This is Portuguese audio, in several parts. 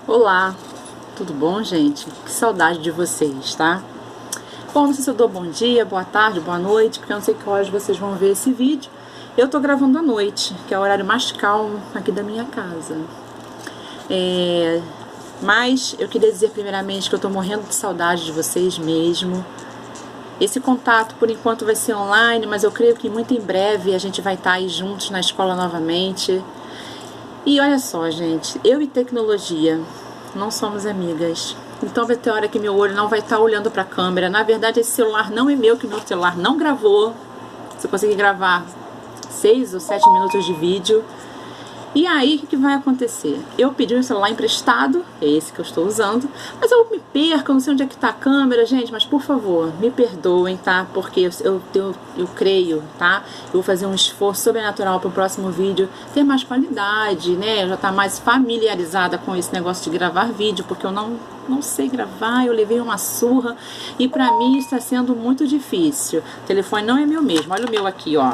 Olá, tudo bom, gente? Que saudade de vocês, tá? Bom, não sei se eu dou bom dia, boa tarde, boa noite, porque eu não sei que horas vocês vão ver esse vídeo. Eu tô gravando à noite, que é o horário mais calmo aqui da minha casa. Mas eu queria dizer primeiramente que eu tô morrendo de saudade de vocês mesmo. Esse contato, por enquanto, vai ser online, mas eu creio que muito em breve a gente vai estar aí juntos na escola novamente. E olha só, gente, eu e tecnologia não somos amigas. Então vai ter hora que meu olho não vai estar olhando para a câmera. Na verdade, esse celular não é meu, que meu celular não gravou. Se eu conseguir gravar 6 ou 7 minutos de vídeo. E aí, o que vai acontecer? Eu pedi um celular emprestado, é esse que eu estou usando, mas eu me perco, eu não sei onde é que está a câmera, gente, mas por favor, me perdoem, tá? Porque eu creio, tá? Eu vou fazer um esforço sobrenatural para o próximo vídeo ter mais qualidade, né? Eu já tá mais familiarizada com esse negócio de gravar vídeo, porque eu não sei gravar, eu levei uma surra e pra mim está sendo muito difícil. O telefone não é meu mesmo, olha o meu aqui, ó.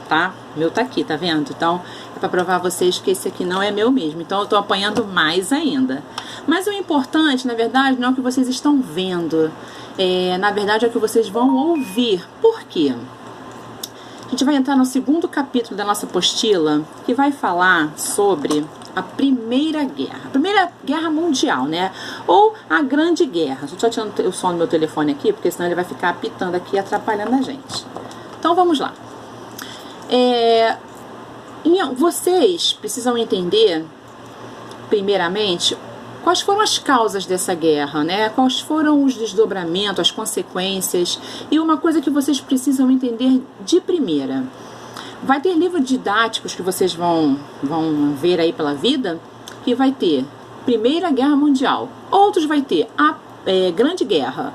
Tá? O meu tá aqui, tá vendo? Então, é pra provar a vocês que esse aqui não é meu mesmo. Então, eu tô apanhando mais ainda. Mas o importante, na verdade, não é o que vocês estão vendo. Na verdade, é o que vocês vão ouvir. Por quê? A gente vai entrar no segundo capítulo da nossa apostila, que vai falar sobre a Primeira Guerra Mundial, né? Ou a Grande Guerra. Só tô tirando o som do meu telefone aqui, porque senão ele vai ficar apitando aqui, atrapalhando a gente. Então, vamos lá. Vocês precisam entender, primeiramente, quais foram as causas dessa guerra, né? Quais foram os desdobramentos, as consequências. E uma coisa que vocês precisam entender de primeira. Vai ter livros didáticos que vocês vão ver aí pela vida, que vai ter Primeira Guerra Mundial. Outros vai ter a Grande Guerra.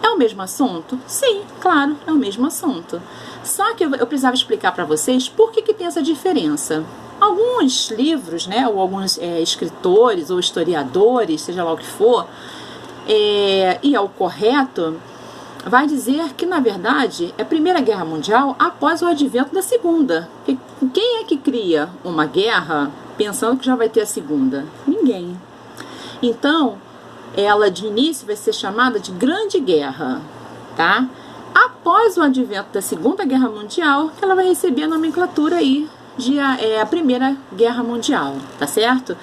É o mesmo assunto? Sim, claro, é o mesmo assunto. Só que eu precisava explicar para vocês por que tem essa diferença. Alguns livros, né, ou alguns escritores ou historiadores, seja lá o que for, e é o correto, vai dizer que, na verdade, é a Primeira Guerra Mundial após o advento da Segunda. Quem é que cria uma guerra pensando que já vai ter a Segunda? Ninguém. Então, ela de início vai ser chamada de Grande Guerra, tá? Após o advento da Segunda Guerra Mundial, ela vai receber a nomenclatura aí de a Primeira Guerra Mundial, tá certo?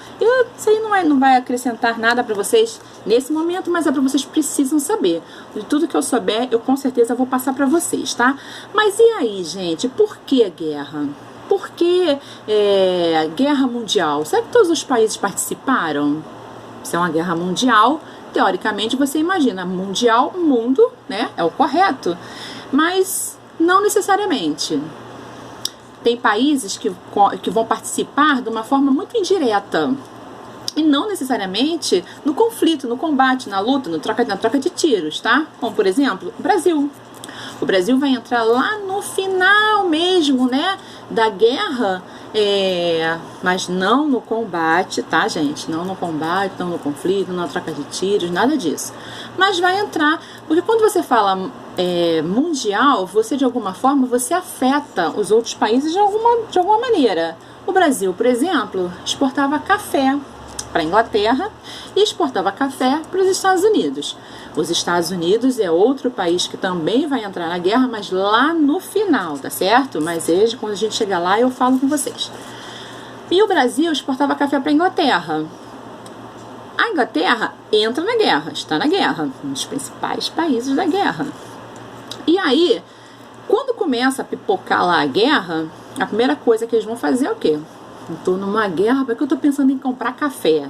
Isso aí não vai acrescentar nada para vocês nesse momento, mas é para vocês precisam saber. De tudo que eu souber, eu com certeza vou passar para vocês, tá? Mas e aí, gente, por que a guerra? Por que guerra mundial? Será que todos os países participaram? Se é uma guerra mundial, teoricamente você imagina mundial, mundo, né? É o correto. Mas não necessariamente. Tem países que vão participar de uma forma muito indireta. E não necessariamente no conflito, no combate, na luta, na troca de tiros, tá? Como, por exemplo, o Brasil. O Brasil vai entrar lá no final mesmo, né, da guerra, mas não no combate, tá, gente? Não no combate, não no conflito, não na troca de tiros, nada disso. Mas vai entrar, porque quando você fala mundial, você de alguma forma, você afeta os outros países de alguma maneira. O Brasil, por exemplo, exportava café para a Inglaterra e exportava café para os Estados Unidos. Os Estados Unidos é outro país que também vai entrar na guerra, mas lá no final, tá certo? Mas quando a gente chegar lá, eu falo com vocês. E o Brasil exportava café para a Inglaterra. A Inglaterra entra na guerra, está na guerra, um dos principais países da guerra. E aí, quando começa a pipocar lá a guerra, a primeira coisa que eles vão fazer é o quê? Eu tô numa guerra, porque eu tô pensando em comprar café.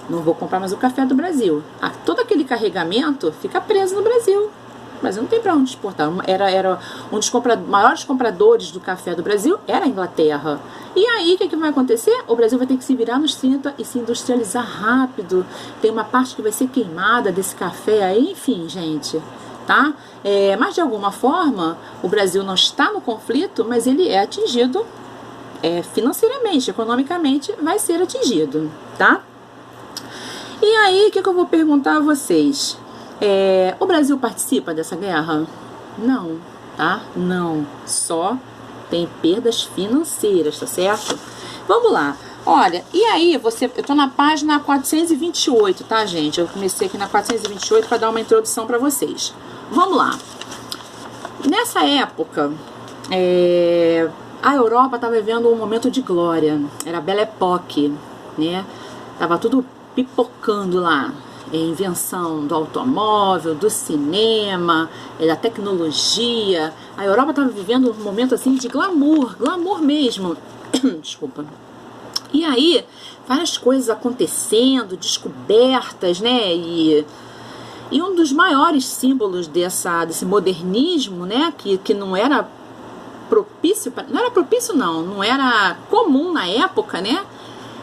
Não vou comprar mais o café do Brasil. Todo aquele carregamento fica preso no Brasil. O Brasil não tem para onde exportar. Era um dos maiores compradores do café do Brasil era a Inglaterra. E aí, o que vai acontecer? O Brasil vai ter que se virar nos 30 e se industrializar rápido. Tem uma parte que vai ser queimada desse café aí, enfim, gente. Tá? Mas de alguma forma, o Brasil não está no conflito, mas ele é atingido financeiramente, economicamente, vai ser atingido, tá? E aí, o que eu vou perguntar a vocês? O Brasil participa dessa guerra? Não, tá? Não. Só tem perdas financeiras, tá certo? Vamos lá. Olha, e aí eu tô na página 428, tá, gente? Eu comecei aqui na 428 para dar uma introdução para vocês. Vamos lá. Nessa época, a Europa estava vivendo um momento de glória. Era a Belle Époque, né? Tava tudo pipocando lá. Invenção do automóvel, do cinema, da tecnologia. A Europa estava vivendo um momento assim de glamour mesmo. Desculpa. E aí, várias coisas acontecendo, descobertas, né? E um dos maiores símbolos desse modernismo, né? Que não era propício, não era comum na época, né?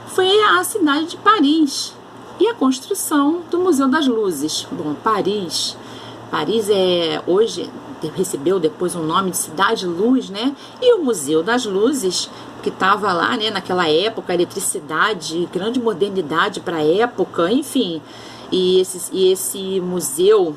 Foi a cidade de Paris e a construção do Museu das Luzes. Bom, Paris hoje recebeu depois o nome de Cidade Luz, né? E o Museu das Luzes, que estava lá, né, naquela época, eletricidade, grande modernidade para a época, enfim. E esse museu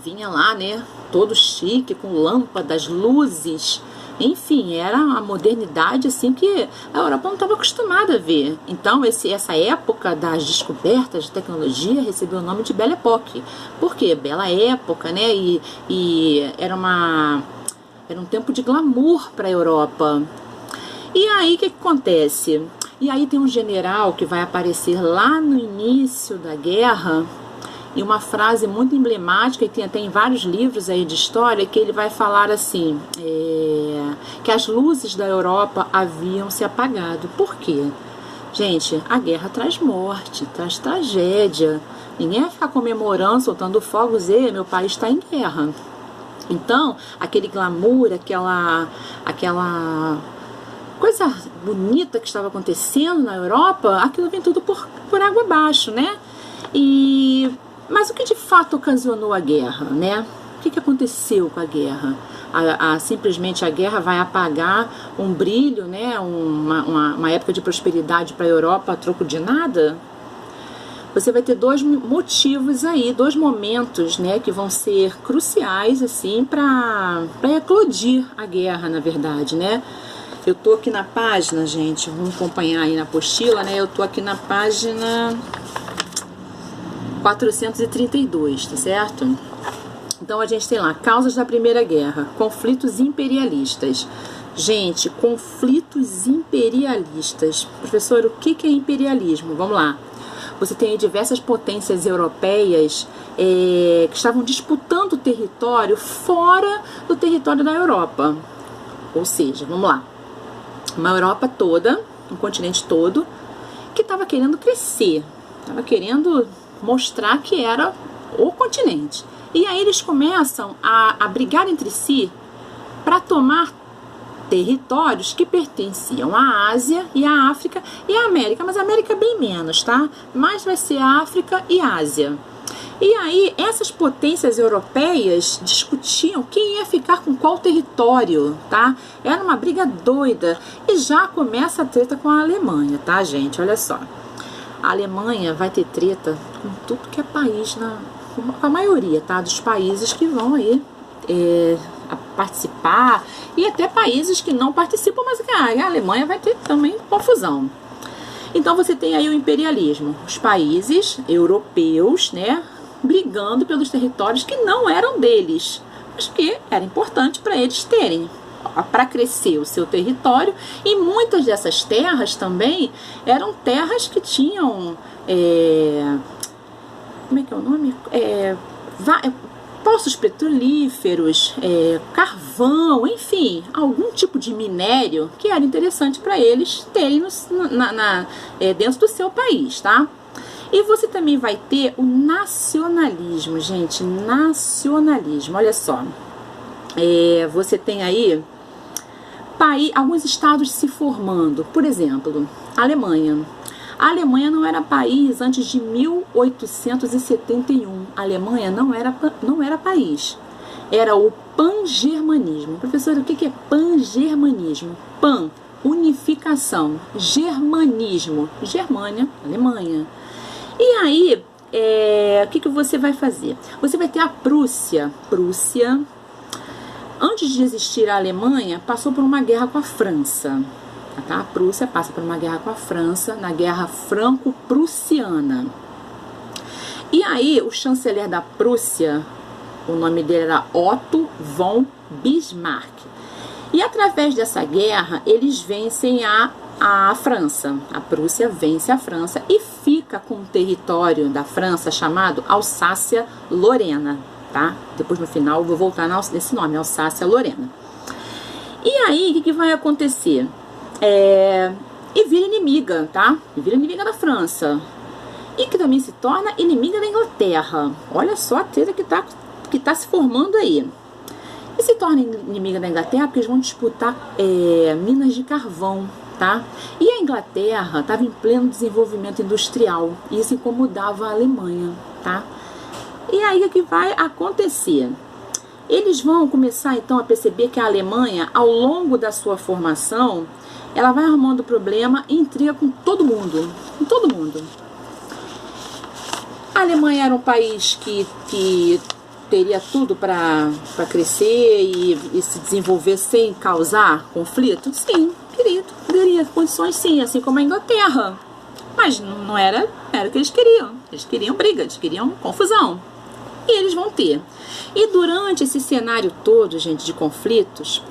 vinha lá, né, todo chique, com lâmpadas, luzes, enfim, era a modernidade assim que a Europa não estava acostumada a ver. Então essa época das descobertas de tecnologia recebeu o nome de Belle Époque. Por quê? Bela época, né? E era um tempo de glamour para a Europa. E aí o que acontece? E aí tem um general que vai aparecer lá no início da guerra, e uma frase muito emblemática, e tem até em vários livros aí de história, que ele vai falar assim, que as luzes da Europa haviam se apagado. Por quê? Gente, a guerra traz morte, traz tragédia. Ninguém vai ficar comemorando, soltando fogos, meu país está em guerra. Então, aquele glamour, aquela coisa bonita que estava acontecendo na Europa, aquilo vem tudo por água abaixo, né? Mas o que de fato ocasionou a guerra, né? O que aconteceu com a guerra? Simplesmente a guerra vai apagar um brilho, né? Uma época de prosperidade para a Europa a troco de nada? Você vai ter dois motivos aí, dois momentos, né, que vão ser cruciais assim para eclodir a guerra, na verdade, né? Eu tô aqui na página, gente, vamos acompanhar aí na apostila, né? Eu tô aqui na página 432, tá certo? Então a gente tem lá, causas da Primeira Guerra, conflitos imperialistas. Gente, conflitos imperialistas. Professor, o que é imperialismo? Vamos lá. Você tem aí diversas potências europeias que estavam disputando território fora do território da Europa. Ou seja, vamos lá. Uma Europa toda, um continente todo, que estava querendo crescer, estava querendo mostrar que era o continente. E aí eles começam a brigar entre si para tomar territórios que pertenciam à Ásia e à África e à América, mas a América é bem menos, tá? Mas vai ser a África e a Ásia. E aí essas potências europeias discutiam quem ia ficar com qual território, tá? Era uma briga doida. E já começa a treta com a Alemanha, tá, gente? Olha só. A Alemanha vai ter treta com tudo que é país, com a maioria, tá? Dos países que vão aí a participar, e até países que não participam, mas a Alemanha vai ter também confusão. Então você tem aí o imperialismo, os países europeus, né, brigando pelos territórios que não eram deles, mas que era importante para eles terem, para crescer o seu território. E muitas dessas terras também eram terras que tinham como é que é o nome? Poços petrolíferos, carvão, enfim, algum tipo de minério que era interessante para eles terem dentro do seu país, tá? E você também vai ter o nacionalismo, gente, nacionalismo, olha só. Você tem aí alguns estados se formando, por exemplo, a Alemanha. A Alemanha não era país antes de 1871. A Alemanha não era país. Era o pangermanismo. Professor, o que é pangermanismo? Pan, unificação. Germanismo, Germânia, Alemanha. E aí, o que você vai fazer? Você vai ter a Prússia. Prússia, antes de existir a Alemanha, passou por uma guerra com a França. tá? A Prússia passa por uma guerra com a França, na Guerra Franco-Prussiana. E aí, o chanceler da Prússia, o nome dele era Otto von Bismarck. E através dessa guerra, eles vencem a França. A Prússia vence a França e fica com o território da França chamado Alsácia-Lorena, tá? Depois, no final, eu vou voltar nesse nome, Alsácia-Lorena. E aí, o que vai acontecer? E vira inimiga, tá? E vira inimiga da França. E que também se torna inimiga da Inglaterra. Olha só a treta que tá se formando aí. E se torna inimiga da Inglaterra porque eles vão disputar minas de carvão, tá? E a Inglaterra estava em pleno desenvolvimento industrial. E isso incomodava a Alemanha, tá? E aí o que vai acontecer? Eles vão começar então a perceber que a Alemanha, ao longo da sua formação, ela vai arrumando problema e intriga com todo mundo. Com todo mundo. A Alemanha era um país que teria tudo para crescer e se desenvolver sem causar conflito? Sim, teria condições sim, assim como a Inglaterra. Mas não era o que eles queriam. Eles queriam briga, eles queriam confusão. E eles vão ter. E durante esse cenário todo, gente, de conflitos,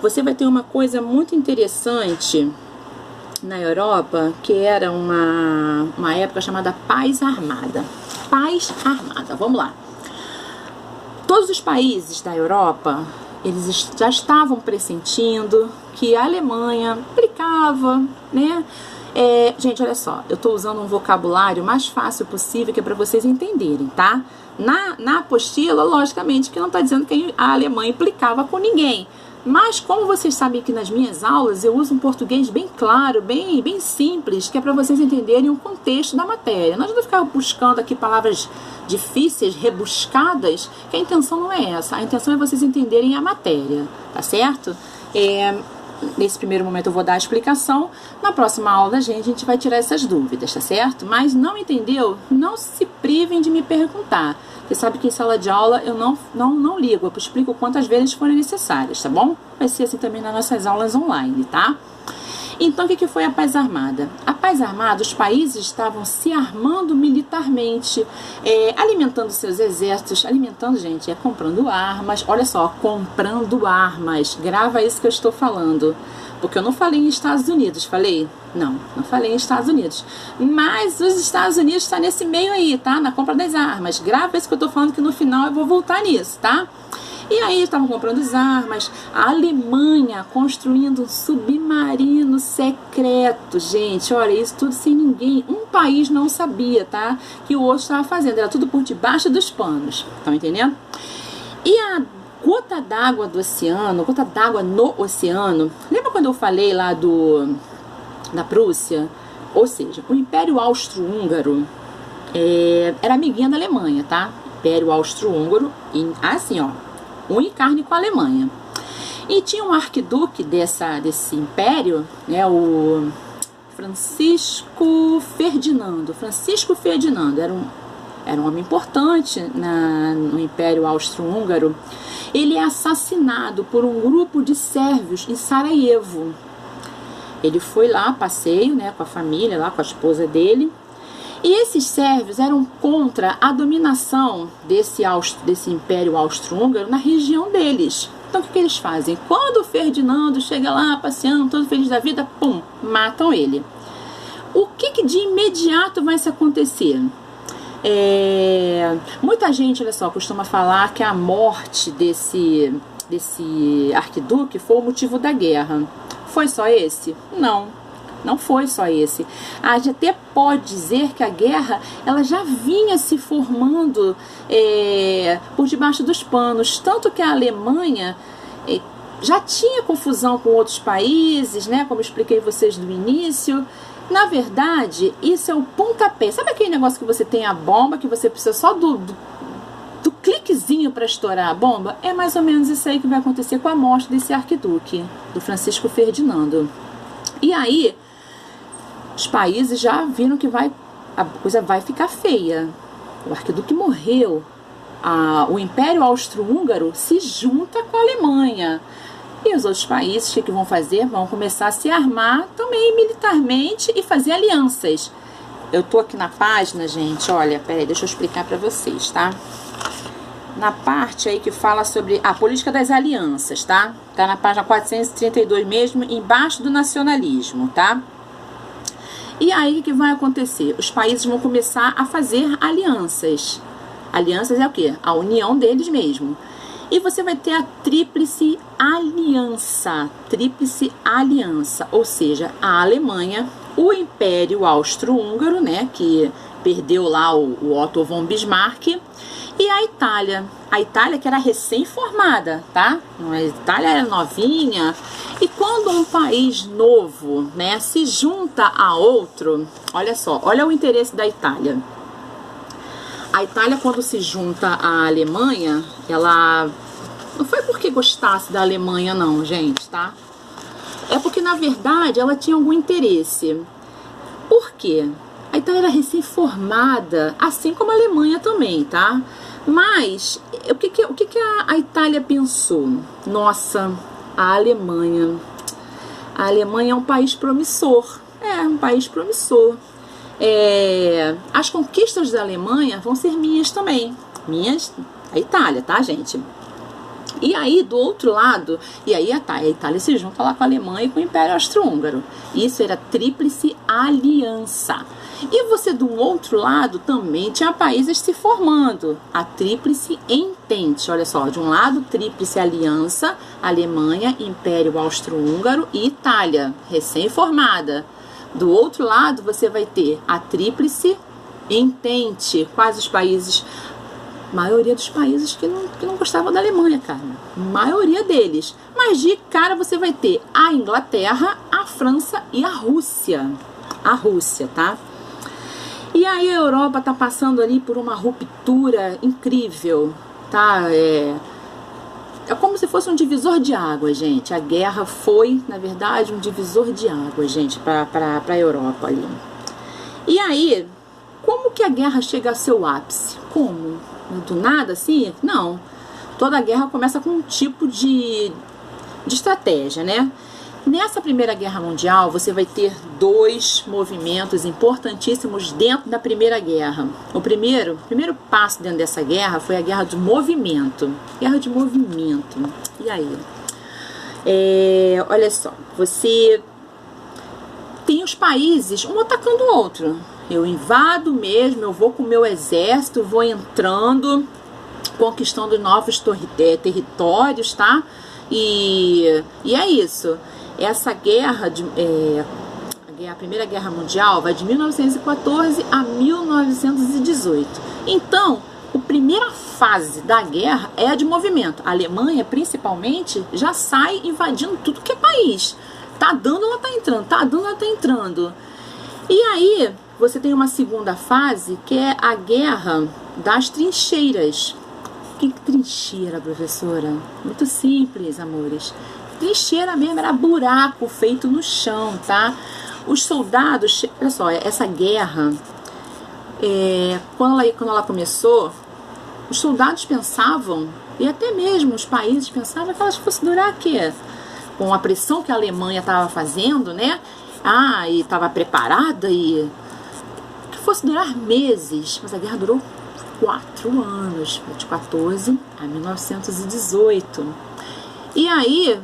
você vai ter uma coisa muito interessante na Europa, que era uma época chamada Paz Armada. Paz Armada, vamos lá. Todos os países da Europa, eles já estavam pressentindo que a Alemanha aplicava, né? Gente, olha só, eu estou usando um vocabulário mais fácil possível, que é para vocês entenderem, tá? Na apostila, logicamente, que não está dizendo que a Alemanha implicava com ninguém. Mas como vocês sabem que nas minhas aulas eu uso um português bem claro, bem simples, que é para vocês entenderem o contexto da matéria. Não adianta ficar buscando aqui palavras difíceis, rebuscadas, que a intenção não é essa. A intenção é vocês entenderem a matéria, tá certo? Nesse primeiro momento eu vou dar a explicação. Na próxima aula a gente vai tirar essas dúvidas, tá certo? Mas não entendeu? Não se privem de me perguntar. Você sabe que em sala de aula eu não ligo, eu explico quantas vezes forem necessárias, tá bom? Vai ser assim também nas nossas aulas online, tá? Então, o que foi a Paz Armada? A Paz Armada, os países estavam se armando militarmente, alimentando seus exércitos, gente, comprando armas, olha só, comprando armas, grava isso que eu estou falando, porque eu não falei em Estados Unidos, falei? Não falei em Estados Unidos, mas os Estados Unidos estão nesse meio aí, tá? Na compra das armas, grava isso que eu estou falando que no final eu vou voltar nisso, tá? E aí estavam comprando as armas, a Alemanha construindo um submarino secreto, gente, olha, isso tudo sem ninguém, um país não sabia, tá? Que o outro estava fazendo, era tudo por debaixo dos panos, estão entendendo? E a gota d'água do oceano, gota d'água no oceano, lembra quando eu falei lá da Prússia? Ou seja, o Império Austro-Húngaro era amiguinha da Alemanha, tá? Império Austro-Húngaro, assim, ó, unha e carne com a Alemanha. E tinha um arquiduque desse império, né, o Francisco Ferdinando. Francisco Ferdinando era um homem importante no Império Austro-Húngaro. Ele é assassinado por um grupo de sérvios em Sarajevo. Ele foi lá, passeio, né, com a família, lá com a esposa dele. E esses sérvios eram contra a dominação desse Império Austro-Húngaro na região deles. Então o que eles fazem? Quando o Ferdinando chega lá passeando, todo feliz da vida, pum, matam ele. O que de imediato vai se acontecer? Muita gente, olha só, costuma falar que a morte desse arquiduque foi o motivo da guerra. Foi só esse? Não foi só esse. A gente até pode dizer que a guerra ela já vinha se formando por debaixo dos panos, tanto que a Alemanha já tinha confusão com outros países, né? Como eu expliquei vocês no início. Na verdade, isso é o pontapé. Sabe aquele negócio que você tem a bomba, que você precisa só do cliquezinho para estourar a bomba? É mais ou menos isso aí que vai acontecer com a morte desse arquiduque, do Francisco Ferdinando. E aí, os países já viram que a coisa vai ficar feia. O arquiduque morreu. O Império Austro-Húngaro se junta com a Alemanha. E os outros países, o que vão fazer? Vão começar a se armar também militarmente e fazer alianças. Eu tô aqui na página, gente, olha, peraí, deixa eu explicar para vocês, tá? Na parte aí que fala sobre a política das alianças, tá? Tá na página 432 mesmo, embaixo do nacionalismo, tá? E aí o que vai acontecer? Os países vão começar a fazer alianças. Alianças é o quê? A união deles mesmo. E você vai ter a tríplice aliança. Tríplice aliança, ou seja, a Alemanha, o Império Austro-Húngaro, né, que perdeu lá o Otto von Bismarck, e a Itália. A Itália que era recém-formada, tá? A Itália era novinha. E quando um país novo, né, se junta a outro, olha só, olha o interesse da Itália. A Itália, quando se junta à Alemanha, ela não foi porque gostasse da Alemanha, não, gente, tá? É porque, na verdade, ela tinha algum interesse. Por quê? A Itália era recém-formada, assim como a Alemanha também, tá? Mas, o que a Itália pensou? Nossa, a Alemanha é um país promissor. É, um país promissor. As conquistas da Alemanha vão ser minhas também. Minhas, a Itália, tá, gente? E aí, do outro lado, e aí a Itália se junta lá com a Alemanha e com o Império Austro-Húngaro. Isso era tríplice aliança. E você, do outro lado, também tinha países se formando. A tríplice entente. Olha só, de um lado, tríplice aliança, Alemanha, Império Austro-Húngaro e Itália, recém-formada. Do outro lado, você vai ter a tríplice entente. Quais os países? Maioria dos países que não gostavam da Alemanha, cara. Maioria deles. Mas de cara você vai ter a Inglaterra, a França e a Rússia. A Rússia, tá? E aí a Europa tá passando ali por uma ruptura incrível, tá? É como se fosse um divisor de água, gente. A guerra foi, na verdade, um divisor de água, gente, para a Europa ali. E aí, como que a guerra chega ao seu ápice? Como? Do nada, assim? Não. Toda guerra começa com um tipo de estratégia, né? Nessa Primeira Guerra Mundial, você vai ter dois movimentos importantíssimos dentro da Primeira Guerra. O primeiro passo dentro dessa guerra foi a Guerra de Movimento. Guerra de Movimento. E aí? Olha só, você tem os países um atacando o outro. Eu invado mesmo, eu vou com o meu exército, vou entrando, conquistando novos territórios, tá? E é isso. Essa guerra, a Primeira Guerra Mundial, vai de 1914 a 1918. Então, a primeira fase da guerra é a de movimento. A Alemanha, principalmente, já sai invadindo tudo que é país. Tá dando, ela tá entrando, tá dando, ela tá entrando. E aí, você tem uma segunda fase, que é a guerra das trincheiras. Que trincheira, professora? Muito simples, amores. Trincheira mesmo, era buraco feito no chão, tá? Os soldados, olha só, essa guerra, quando ela começou, os soldados pensavam, e até mesmo os países pensavam que elas fossem durar o quê? Com a pressão que a Alemanha estava fazendo, né? E estava preparada, e que fosse durar meses, mas a guerra durou 4 anos, de 14 a 1918. E aí,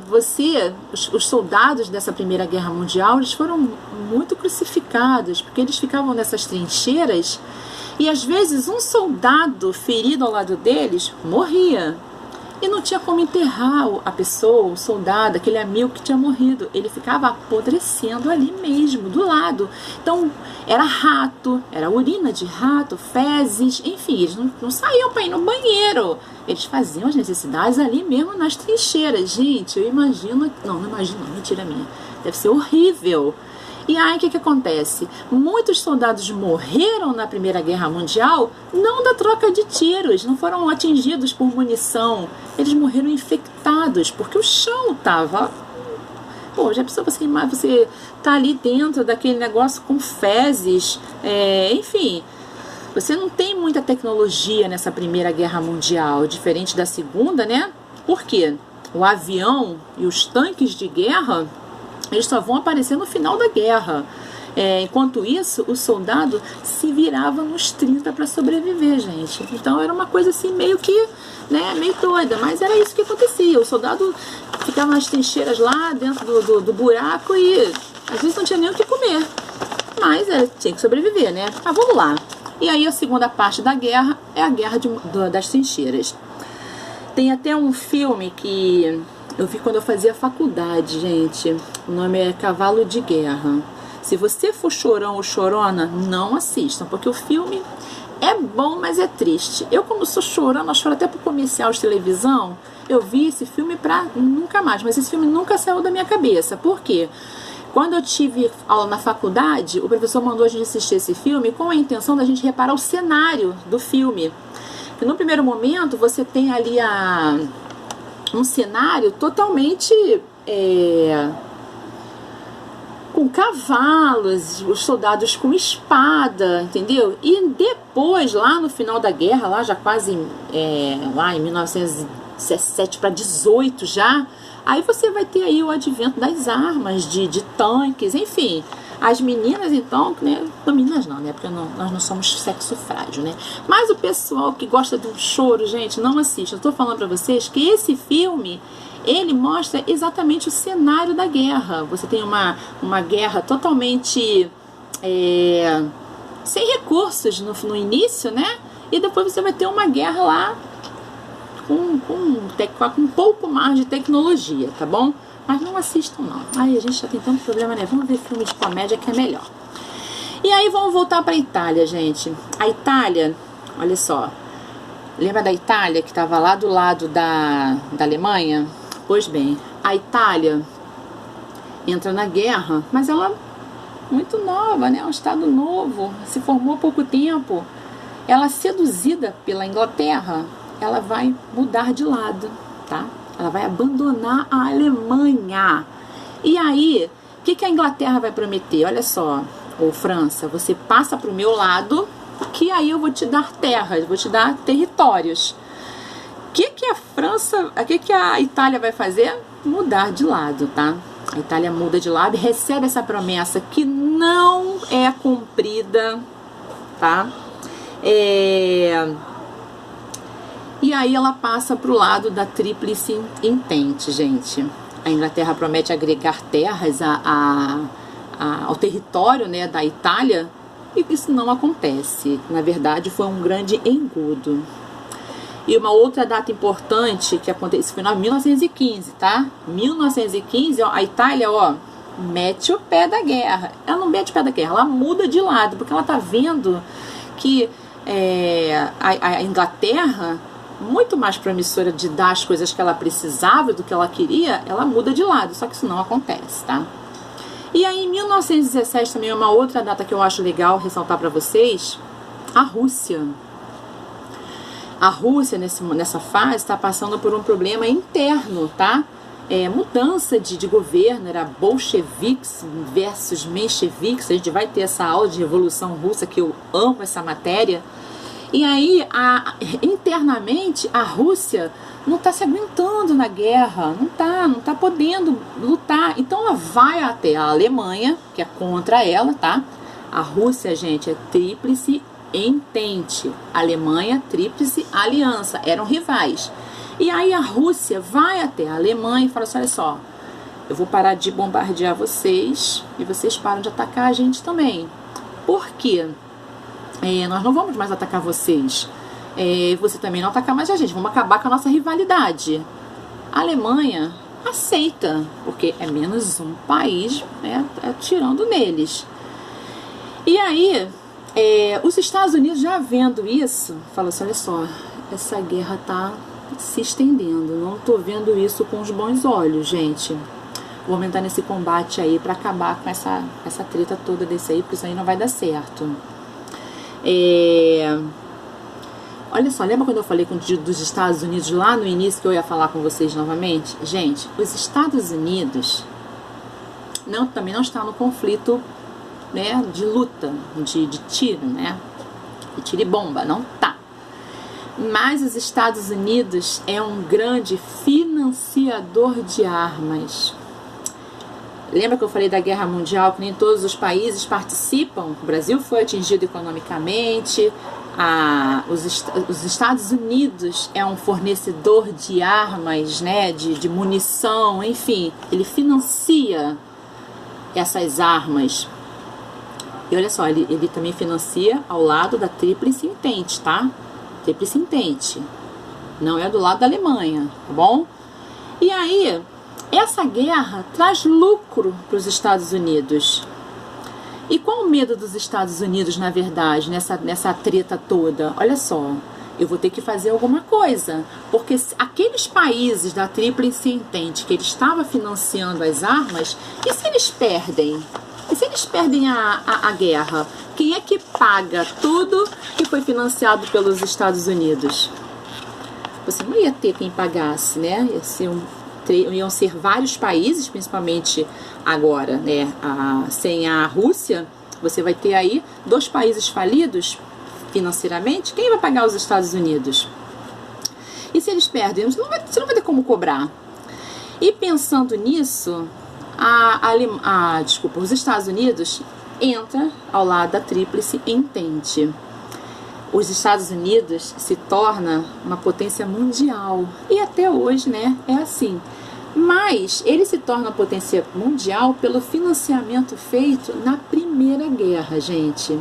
os soldados dessa Primeira Guerra Mundial, eles foram muito crucificados, porque eles ficavam nessas trincheiras e às vezes um soldado ferido ao lado deles morria. E não tinha como enterrar a pessoa, o soldado, aquele amigo que tinha morrido. Ele ficava apodrecendo ali mesmo, do lado. Então, era rato, era urina de rato, fezes, enfim, eles não saíam para ir no banheiro. Eles faziam as necessidades ali mesmo nas trincheiras. Gente, eu imagino... Não imagino, não, mentira minha. Deve ser horrível. E aí, o que acontece? Muitos soldados morreram na Primeira Guerra Mundial, não da troca de tiros, não foram atingidos por munição. Eles morreram infectados, porque o chão estava... Pô, já pensou você tá ali dentro daquele negócio com fezes, enfim... Você não tem muita tecnologia nessa Primeira Guerra Mundial, diferente da Segunda, né? Por quê? o avião e os tanques de guerra, eles só vão aparecer no final da guerra. Enquanto isso, o soldado se virava nos 30 para sobreviver, gente. Então era uma coisa assim meio que, né, meio doida, mas era isso que acontecia. O soldado ficava nas trincheiras lá dentro do buraco e às vezes não tinha nem o que comer, mas tinha que sobreviver, né? Mas vamos lá. E aí a segunda parte da guerra é a guerra das trincheiras. Tem até um filme que eu vi quando eu fazia faculdade, gente. O nome é Cavalo de Guerra. Se você for chorão ou chorona, não assistam, porque o filme é bom, mas é triste. Eu, como sou chorona, eu choro até pro comercial de televisão, eu vi esse filme pra nunca mais, mas esse filme nunca saiu da minha cabeça. Por quê? Quando eu tive aula na faculdade, o professor mandou a gente assistir esse filme com a intenção da gente reparar o cenário do filme. E no primeiro momento, você tem ali um cenário totalmente... com cavalos, os soldados com espada, entendeu? E depois, lá no final da guerra, lá já quase lá em 1917 para 18 já, aí você vai ter aí o advento das armas, de tanques, enfim. As meninas, então, né? Não, meninas não, né? Porque nós não somos sexo frágil, né? Mas o pessoal que gosta de um choro, gente, não assiste. Eu tô falando pra vocês que esse filme, ele mostra exatamente o cenário da guerra. Você tem uma guerra totalmente sem recursos no início, né? E depois você vai ter uma guerra lá com um pouco mais de tecnologia, tá bom? Mas não assistam, não. Ai, a gente já tem tanto problema, né? Vamos ver filme de comédia que é melhor. E aí vamos voltar pra Itália, gente. A Itália, olha só. Lembra da Itália que estava lá do lado da Alemanha? Pois bem, a Itália entra na guerra, mas ela muito nova, né? É um estado novo, se formou há pouco tempo. Ela, seduzida pela Inglaterra, ela vai mudar de lado, tá? Ela vai abandonar a Alemanha. E aí, o que a Inglaterra vai prometer? Olha só, ô França, você passa para o meu lado, que aí eu vou te dar terras, vou te dar territórios. O que a França, o que a Itália vai fazer? Mudar de lado, tá? A Itália muda de lado e recebe essa promessa que não é cumprida, tá? E aí ela passa para o lado da Tríplice Entente, gente. A Inglaterra promete agregar terras ao território, né, da Itália, e isso não acontece. Na verdade, foi um grande engodo. E uma outra data importante que aconteceu foi em 1915, tá? 1915, ó, a Itália, ó, mete o pé da guerra. Ela não mete o pé da guerra, ela muda de lado, porque ela tá vendo que a Inglaterra, muito mais promissora de dar as coisas que ela precisava do que ela queria, ela muda de lado, só que isso não acontece, tá? E aí em 1917 também é uma outra data que eu acho legal ressaltar para vocês, a Rússia. A Rússia nessa fase está passando por um problema interno, tá? Mudança de governo, era bolcheviques versus mencheviques. A gente vai ter essa aula de Revolução Russa, que eu amo essa matéria. E aí, internamente, a Rússia não está se aguentando na guerra, não tá podendo lutar. Então ela vai até a Alemanha, que é contra ela, tá? A Rússia, gente, é Tríplice Entente. Alemanha, Tríplice Aliança, eram rivais. E aí a Rússia vai até a Alemanha e fala assim, olha só, eu vou parar de bombardear vocês e vocês param de atacar a gente também. Por quê? Nós não vamos mais atacar vocês. Você também não atacar mais a gente. Vamos acabar com a nossa rivalidade. A Alemanha aceita, porque é menos um país, né, atirando neles. E aí, os Estados Unidos, já vendo isso, falam assim, olha só, essa guerra tá se estendendo. Não tô vendo isso com os bons olhos, gente. Vou entrar nesse combate aí para acabar com essa treta toda desse aí, porque isso aí não vai dar certo. Olha só, lembra quando eu falei dos Estados Unidos lá no início, que eu ia falar com vocês novamente? Gente, os Estados Unidos também não está no conflito, né, de luta, de tiro, né, de tiro e bomba, não tá. mas os Estados Unidos é um grande financiador de armas. Lembra que eu falei da Guerra Mundial, que nem todos os países participam? O Brasil foi atingido economicamente, os Estados Unidos é um fornecedor de armas, né, de munição, enfim, ele financia essas armas. E olha só, ele também financia ao lado da Tríplice Entente, tá? Tríplice Entente. Não é do lado da Alemanha, tá bom? E aí, essa guerra traz lucro para os Estados Unidos. E qual o medo dos Estados Unidos, na verdade, nessa treta toda? Olha só, eu vou ter que fazer alguma coisa. Porque aqueles países da Tríplice Entente que ele estava financiando as armas, e se eles perdem? E se eles perdem a guerra? Quem é que paga tudo que foi financiado pelos Estados Unidos? Você não ia ter quem pagasse, né? Iam ser vários países, principalmente agora, né? Sem a Rússia, você vai ter aí 2 países falidos financeiramente. Quem vai pagar os Estados Unidos? E se eles perdem? Você não vai ter como cobrar. E pensando nisso, os Estados Unidos entra ao lado da Tríplice Entente. Os Estados Unidos se torna uma potência mundial. E até hoje, né, é assim. Mas ele se torna uma potência mundial pelo financiamento feito na Primeira Guerra, gente.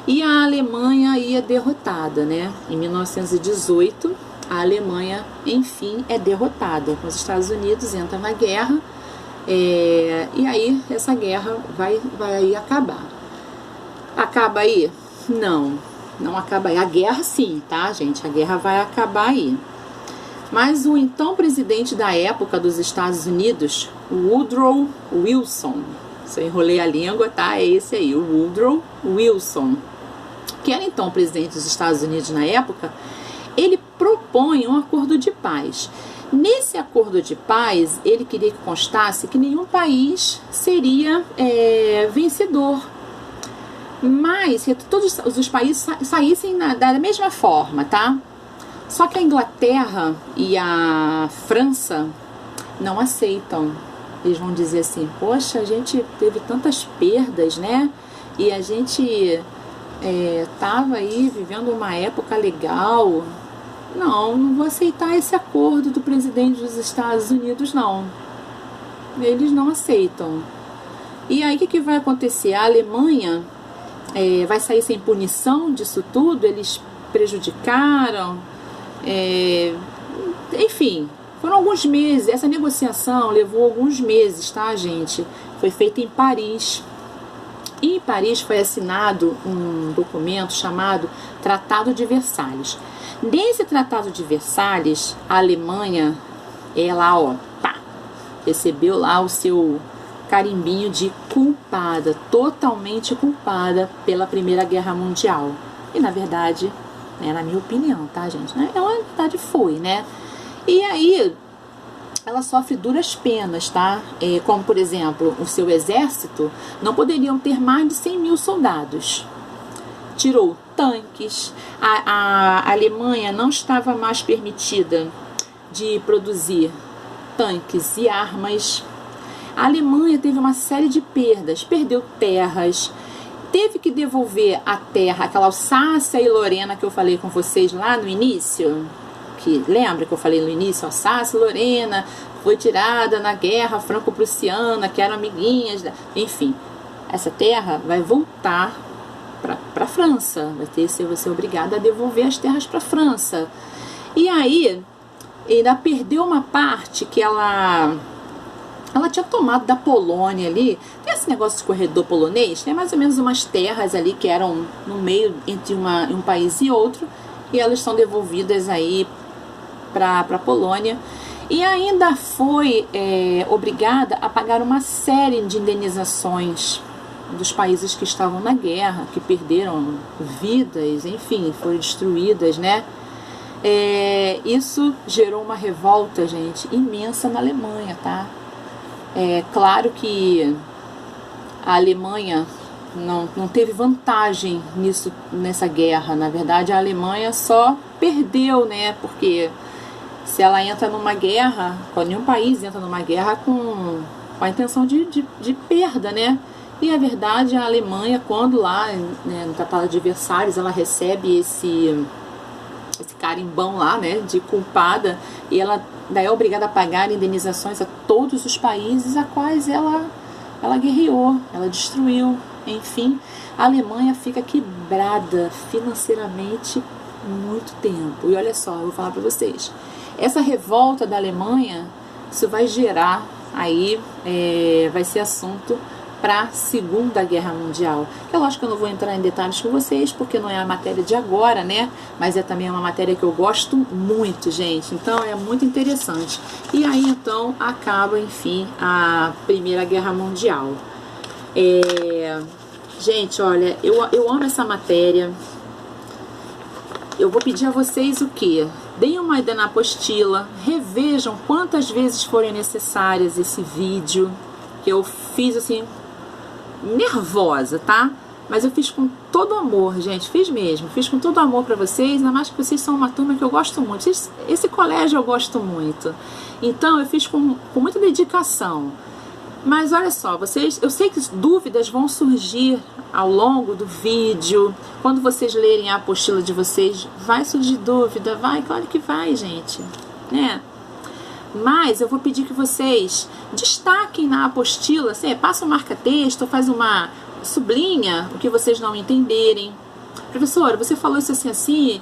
E a Alemanha ia derrotada, né? Em 1918, a Alemanha, enfim, é derrotada. Os Estados Unidos entram na guerra, e aí essa guerra vai acabar. Acaba aí? Não acaba aí. A guerra sim, tá, gente? A guerra vai acabar aí. Mas o então presidente da época dos Estados Unidos, Woodrow Wilson, se eu enrolei a língua, tá? É esse aí, o Woodrow Wilson, que era então presidente dos Estados Unidos na época. Ele propõe um acordo de paz. Nesse acordo de paz, ele queria que constasse que nenhum país seria vencedor, mas que todos os países saíssem da mesma forma, tá? Só que a Inglaterra e a França não aceitam. Eles vão dizer assim, poxa, a gente teve tantas perdas, né? E a gente tava aí vivendo uma época legal. Não vou aceitar esse acordo do presidente dos Estados Unidos, não. Eles não aceitam. E aí o que vai acontecer? A Alemanha vai sair sem punição disso tudo? Eles prejudicaram? Enfim, foram alguns meses. Essa negociação levou alguns meses, tá, gente? Foi feita em Paris. E em Paris foi assinado um documento chamado Tratado de Versalhes. Nesse Tratado de Versalhes, a Alemanha, ela, recebeu lá o seu carimbinho de culpada, totalmente culpada pela Primeira Guerra Mundial. E na verdade, na minha opinião, tá, gente? Ela, na verdade, foi, né? E aí, ela sofre duras penas, tá? Como, por exemplo, o seu exército não poderiam ter mais de 100 mil soldados. Tirou tanques. A Alemanha não estava mais permitida de produzir tanques e armas. A Alemanha teve uma série de perdas, perdeu terras, teve que devolver a terra, aquela Alsácia e Lorena que eu falei com vocês lá no início, que lembra que eu falei no início, Alsácia e Lorena foi tirada na guerra franco-prussiana, que eram amiguinhas, enfim, essa terra vai voltar para a França, vai ser obrigada a devolver as terras para a França. E aí, ainda perdeu uma parte que ela tinha tomado da Polônia ali. Tem esse negócio de corredor polonês, tem mais ou menos umas terras ali que eram no meio entre um país e outro, e elas são devolvidas aí para a Polônia. E ainda foi obrigada a pagar uma série de indenizações dos países que estavam na guerra, que perderam vidas, enfim, foram destruídas, né? Isso gerou uma revolta, gente, imensa na Alemanha, tá? Claro que a Alemanha não teve vantagem nessa guerra. Na verdade, a Alemanha só perdeu, né? Porque se ela entra numa guerra, quando nenhum país entra numa guerra com a intenção de perda, né? E a verdade, a Alemanha, quando lá, né, no Tratado de Versalhes, ela recebe esse carimbão lá, né, de culpada, e ela daí é obrigada a pagar indenizações a todos os países a quais ela guerreou, ela destruiu. Enfim, a Alemanha fica quebrada financeiramente muito tempo. E olha só, eu vou falar para vocês, essa revolta da Alemanha, isso vai gerar aí, vai ser assunto para a Segunda Guerra Mundial. É lógico que eu não vou entrar em detalhes com vocês, porque não é a matéria de agora, né? Mas é também uma matéria que eu gosto muito, gente. Então é muito interessante. E aí então acaba, enfim, a Primeira Guerra Mundial. Gente, olha, eu amo essa matéria. Eu vou pedir a vocês o quê? Deem uma ida na apostila, revejam quantas vezes forem necessárias esse vídeo, que eu fiz assim, nervosa, tá? Mas eu fiz com todo amor, gente, fiz mesmo, fiz com todo amor pra vocês, ainda mais que vocês são uma turma que eu gosto muito, esse colégio eu gosto muito, então eu fiz com muita dedicação. Mas olha só, vocês, eu sei que dúvidas vão surgir ao longo do vídeo, quando vocês lerem a apostila de vocês, vai surgir dúvida, vai, claro que vai, gente, né? Mas eu vou pedir que vocês destaquem na apostila, assim, passa um marca-texto, faz uma sublinha o que vocês não entenderem. Professora, você falou isso assim,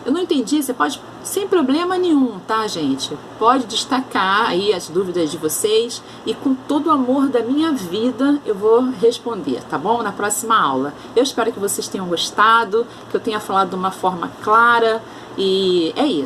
eu não entendi, você pode, sem problema nenhum, tá, gente? Pode destacar aí as dúvidas de vocês e com todo o amor da minha vida eu vou responder, tá bom? Na próxima aula. Eu espero que vocês tenham gostado, que eu tenha falado de uma forma clara e é isso.